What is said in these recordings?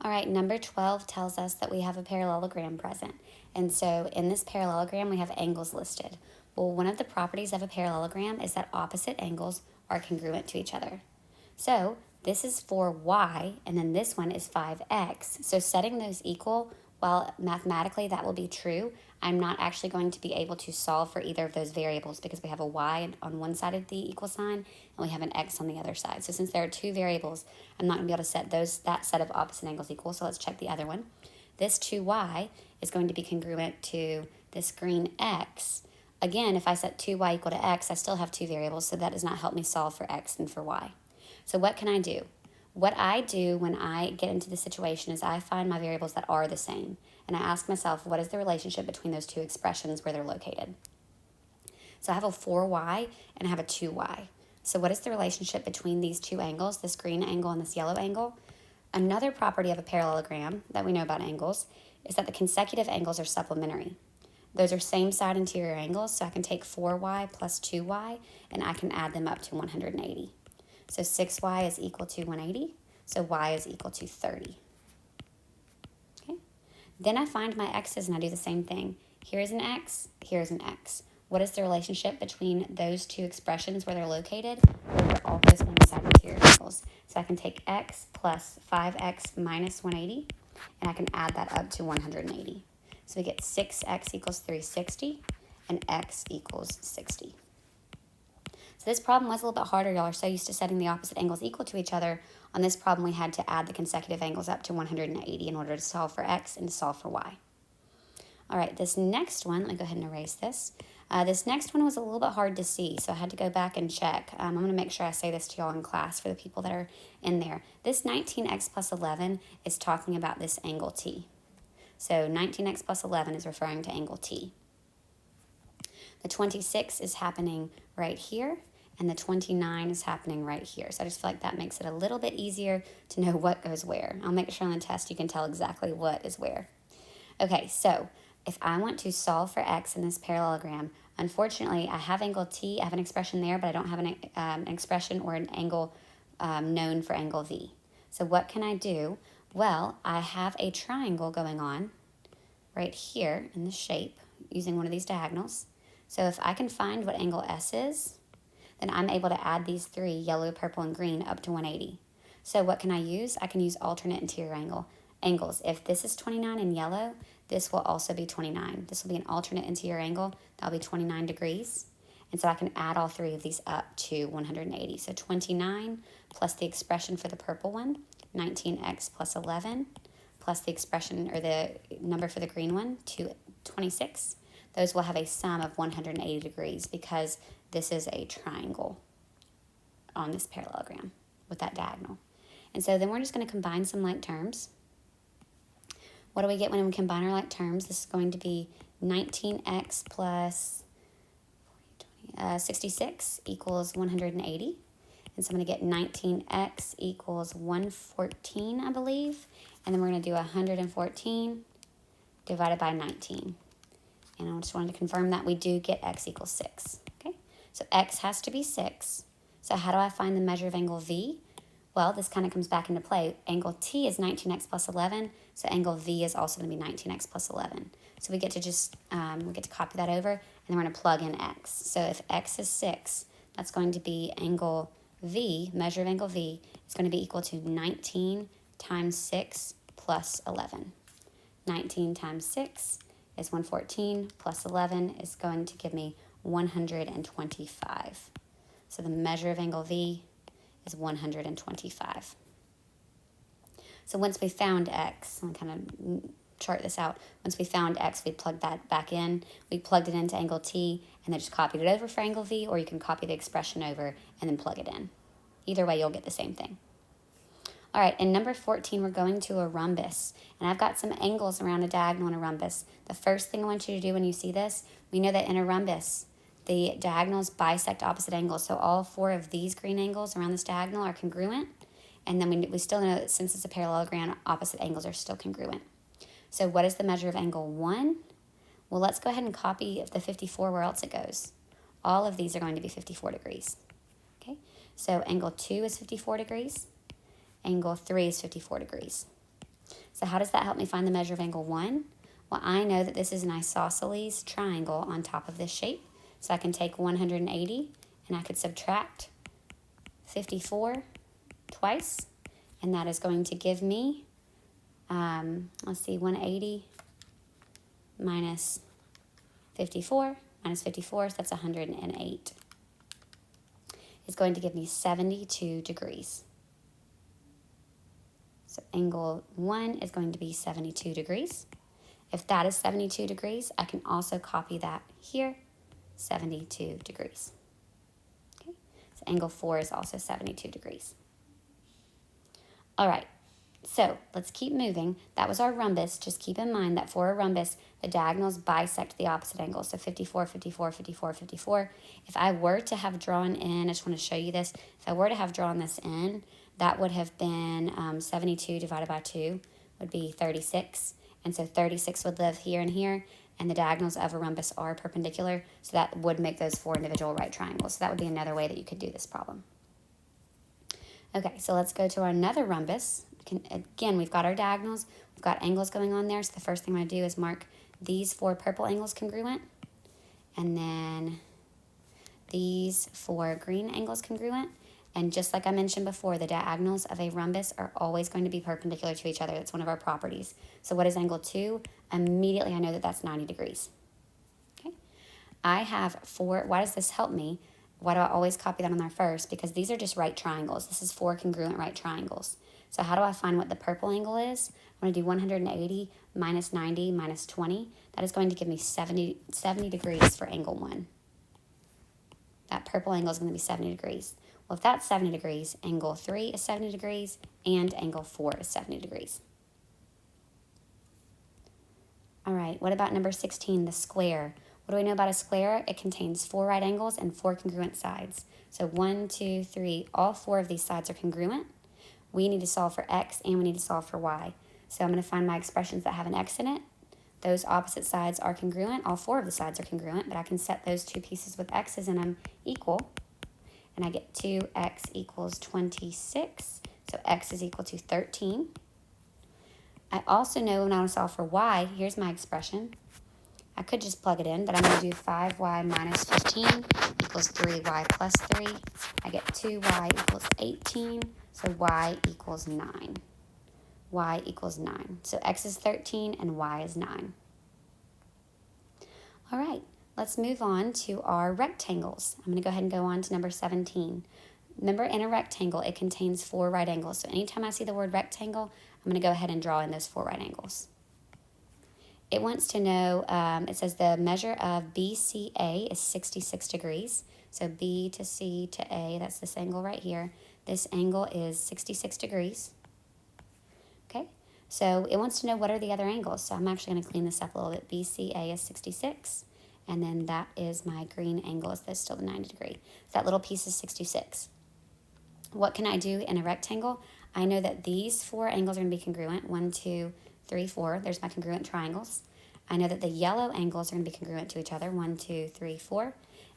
All right, number 12 tells us that we have a parallelogram present. And so in this parallelogram, we have angles listed. Well, one of the properties of a parallelogram is that opposite angles are congruent to each other. So this is for y, and then this one is 5x. So setting those equal, while mathematically that will be true, I'm not actually going to be able to solve for either of those variables because we have a y on one side of the equal sign and we have an x on the other side. So since there are two variables, I'm not going to be able to set that set of opposite angles equal. So let's check the other one. This 2y is going to be congruent to this green x. Again, if I set 2y equal to x, I still have two variables, so that does not help me solve for x and for y. So what can I do? What I do when I get into the situation is I find my variables that are the same, and I ask myself, what is the relationship between those two expressions where they're located? So I have a 4y and I have a 2y. So what is the relationship between these two angles, this green angle and this yellow angle? Another property of a parallelogram that we know about angles is that the consecutive angles are supplementary. Those are same side interior angles, so I can take 4y plus 2y and I can add them up to 180. So 6y is equal to 180, so y is equal to 30. Okay. Then I find my x's and I do the same thing. Here's an x, here's an x. What is the relationship between those two expressions where they're located? Those are also same side interior angles. So I can take x plus 5x minus 180, and I can add that up to 180. So we get 6x equals 360, and x equals 60. So this problem was a little bit harder. Y'all are so used to setting the opposite angles equal to each other. On this problem, we had to add the consecutive angles up to 180 in order to solve for x and to solve for y. All right, this next one, let me go ahead and erase this. This next one was a little bit hard to see, so I had to go back and check. I'm going to make sure I say this to y'all in class for the people that are in there. This 19x plus 11 is talking about this angle t. So 19x plus 11 is referring to angle t. The 26 is happening right here, and the 29 is happening right here. So I just feel like that makes it a little bit easier to know what goes where. I'll make sure on the test you can tell exactly what is where. Okay, so if I want to solve for x in this parallelogram, unfortunately I have angle t, I have an expression there, but I don't have an expression or an angle known for angle v. So what can I do? Well, I have a triangle going on right here in the shape using one of these diagonals. So if I can find what angle S is, then I'm able to add these three, yellow, purple, and green, up to 180. So what can I use? I can use alternate interior angles. If this is 29 in yellow, this will also be 29. This will be an alternate interior angle. That'll be 29 degrees. And so I can add all three of these up to 180. So 29 plus the expression for the purple one, 19x plus 11, plus the expression or the number for the green one, 26. Those will have a sum of 180 degrees because this is a triangle on this parallelogram with that diagonal. And so then we're just going to combine some like terms. What do we get when we combine our like terms? This is going to be 19x plus 66 equals 180. And so I'm going to get 19x equals 114, I believe. And then we're going to do 114 divided by 19. And I just wanted to confirm that we do get x equals 6. Okay, so x has to be 6. So how do I find the measure of angle v? Well, this kind of comes back into play. Angle t is 19x plus 11, so angle v is also going to be 19x plus 11. So we get to just copy that over, and then we're going to plug in x. So if x is 6, that's going to be angle v, measure of angle v, is going to be equal to 19 times 6 plus 11. 19 times 6 is 114, plus 11 is going to give me 125. So the measure of angle v is 125. So once we found x, I'll kind of chart this out. Once we found x, we plugged that back in. We plugged it into angle t and then just copied it over for angle v, or you can copy the expression over and then plug it in. Either way, you'll get the same thing. All right, in number 14, we're going to a rhombus. And I've got some angles around a diagonal in a rhombus. The first thing I want you to do when you see this, we know that in a rhombus, the diagonals bisect opposite angles. So all four of these green angles around this diagonal are congruent. And then we still know that since it's a parallelogram, opposite angles are still congruent. So what is the measure of angle 1? Well, let's go ahead and copy the 54 where else it goes. All of these are going to be 54 degrees. Okay, so angle 2 is 54 degrees. Angle 3 is 54 degrees. So how does that help me find the measure of angle 1? Well, I know that this is an isosceles triangle on top of this shape. So I can take 180 and I could subtract 54 twice. And that is going to give me, let's see, 180 minus 54, so that's 108. It's going to give me 72 degrees. So angle 1 is going to be 72 degrees. If that is 72 degrees, I can also copy that here, 72 degrees. Okay, so angle 4 is also 72 degrees. All right, so let's keep moving. That was our rhombus. Just keep in mind that for a rhombus, the diagonals bisect the opposite angles. So 54, 54, 54, 54. If I were to have drawn in, I just want to show you this. If I were to have drawn this in, that would have been 72 divided by 2 would be 36. And so 36 would live here and here, and the diagonals of a rhombus are perpendicular, so that would make those 4 individual right triangles. So that would be another way that you could do this problem. Okay, so let's go to our another rhombus. Again, we've got our diagonals, we've got angles going on there, so the first thing I'm going to do is mark these 4 purple angles congruent, and then these 4 green angles congruent. And just like I mentioned before, the diagonals of a rhombus are always going to be perpendicular to each other. That's one of our properties. So what is angle 2? Immediately I know that that's 90 degrees. Okay, I have 4. Why does this help me? Why do I always copy that on there first? Because these are just right triangles. This is 4 congruent right triangles. So how do I find what the purple angle is? I'm going to do 180 minus 90 minus 20. That is going to give me 70 degrees for angle 1. That purple angle is going to be 70 degrees. Well, if that's 70 degrees, angle 3 is 70 degrees, and angle 4 is 70 degrees. All right, what about number 16, the square? What do we know about a square? It contains 4 right angles and 4 congruent sides. So 1, 2, 3, all 4 of these sides are congruent. We need to solve for x and we need to solve for y. So I'm going to find my expressions that have an x in it. Those opposite sides are congruent. All 4 of the sides are congruent, but I can set those 2 pieces with x's in them equal. And I get 2x equals 26. So x is equal to 13. I also know when I want to solve for y, here's my expression. I could just plug it in, but I'm going to do 5y minus 15 equals 3y plus 3. I get 2y equals 18, so y equals 9. Y equals 9. So x is 13 and y is 9. All right, let's move on to our rectangles. I'm going to go ahead and go on to number 17. Remember, in a rectangle, it contains 4 right angles. So anytime I see the word rectangle, I'm going to go ahead and draw in those 4 right angles. It wants to know, it says the measure of BCA is 66 degrees. So B to C to A, that's this angle right here. This angle is 66 degrees. Okay, so it wants to know what are the other angles. So I'm actually going to clean this up a little bit. BCA is 66, and then that is my green angle. That's still the 90 degree. So that little piece is 66. What can I do in a rectangle? I know that these 4 angles are going to be congruent. 1, 2, 3, 4. There's my congruent triangles. I know that the yellow angles are going to be congruent to each other. 1, 2, 3, 4.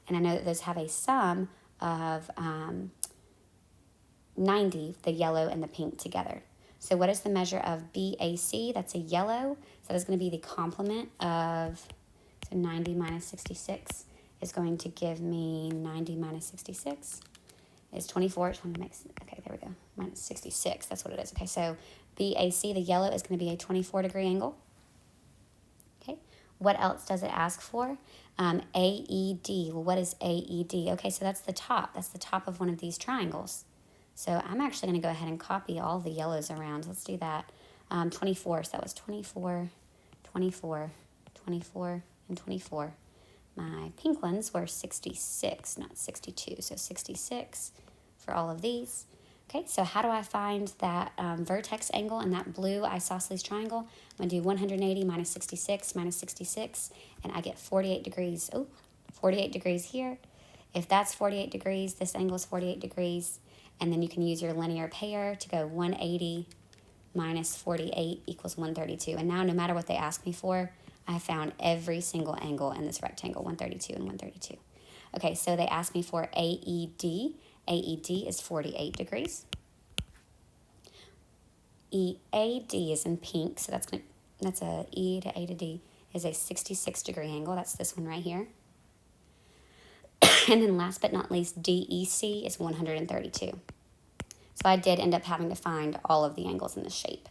And I know that those have a sum of 90, the yellow and the pink together. So what is the measure of BAC? That's a yellow. So that is going to be the complement of, so 90 minus 66 is going to give me 90 minus 66 is 24. Just want to make, okay, there we go. Minus 66, that's what it is. Okay, so BAC, the yellow, is going to be a 24 degree angle. Okay, what else does it ask for? AED. Well, what is AED? Okay, so that's the top. That's the top of one of these triangles. So I'm actually going to go ahead and copy all the yellows around. Let's do that. 24, so that was 24, 24, 24, and 24. My pink ones were 66, not 62, so 66 for all of these. Okay, so how do I find that vertex angle in that blue isosceles triangle? I'm going to do 180 minus 66, and I get 48 degrees. Oh, 48 degrees here. If that's 48 degrees, this angle is 48 degrees. And then you can use your linear pair to go 180 minus 48 equals 132. And now no matter what they ask me for, I found every single angle in this rectangle, 132 and 132. Okay, so they asked me for AED. AED is 48 degrees. EAD is in pink, so that's a E to A to D is a 66-degree angle. That's this one right here. And then last but not least, DEC is 132. So I did end up having to find all of the angles in this shape.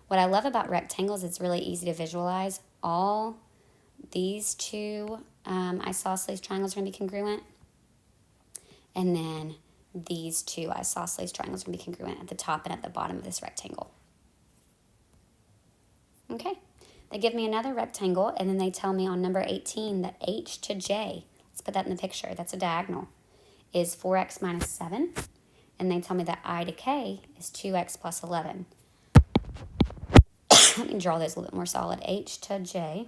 What I love about rectangles, it's really easy to visualize. All these two isosceles triangles are going to be congruent. And then these two isosceles triangles are going to be congruent at the top and at the bottom of this rectangle. Okay, they give me another rectangle, and then they tell me on number 18 that H to J, let's put that in the picture, that's a diagonal, is 4x minus 7. And they tell me that I to K is 2x plus 11. Let me draw those a little bit more solid. H to J,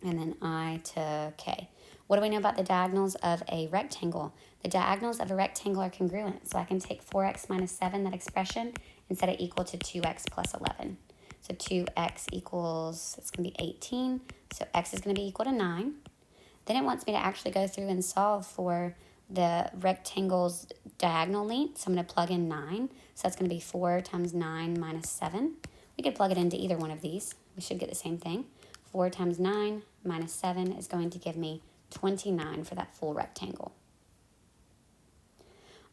and then I to K. What do we know about the diagonals of a rectangle? The diagonals of a rectangle are congruent. So I can take 4x minus 7, that expression, and set it equal to 2x plus 11. So 2x equals, it's going to be 18. So x is going to be equal to 9. Then it wants me to actually go through and solve for the rectangle's diagonal length. So I'm going to plug in 9. So that's going to be 4 times 9 minus 7. We could plug it into either one of these. We should get the same thing. 4 times 9 minus 7 is going to give me 29 for that full rectangle.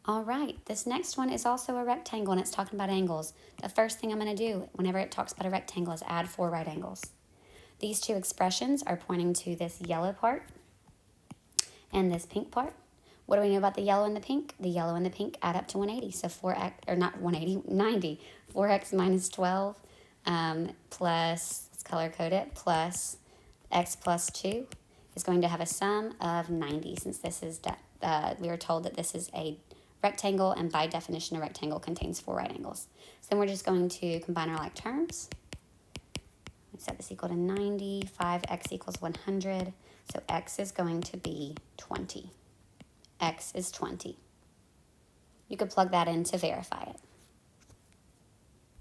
All right, this next one is also a rectangle, and it's talking about angles. The first thing I'm going to do whenever it talks about a rectangle is add 4 right angles. These two expressions are pointing to this yellow part and this pink part. What do we know about the yellow and the pink? The yellow and the pink add up to 180. So 4x, or not 180, 90. 4x minus 12 plus, let's color code it, plus x plus 2 is going to have a sum of 90, since this is, we were told that this is a rectangle, and by definition, a rectangle contains 4 right angles. So then we're just going to combine our like terms. Let's set this equal to 90, 5x equals 100, so x is going to be 20. X is 20. You could plug that in to verify it.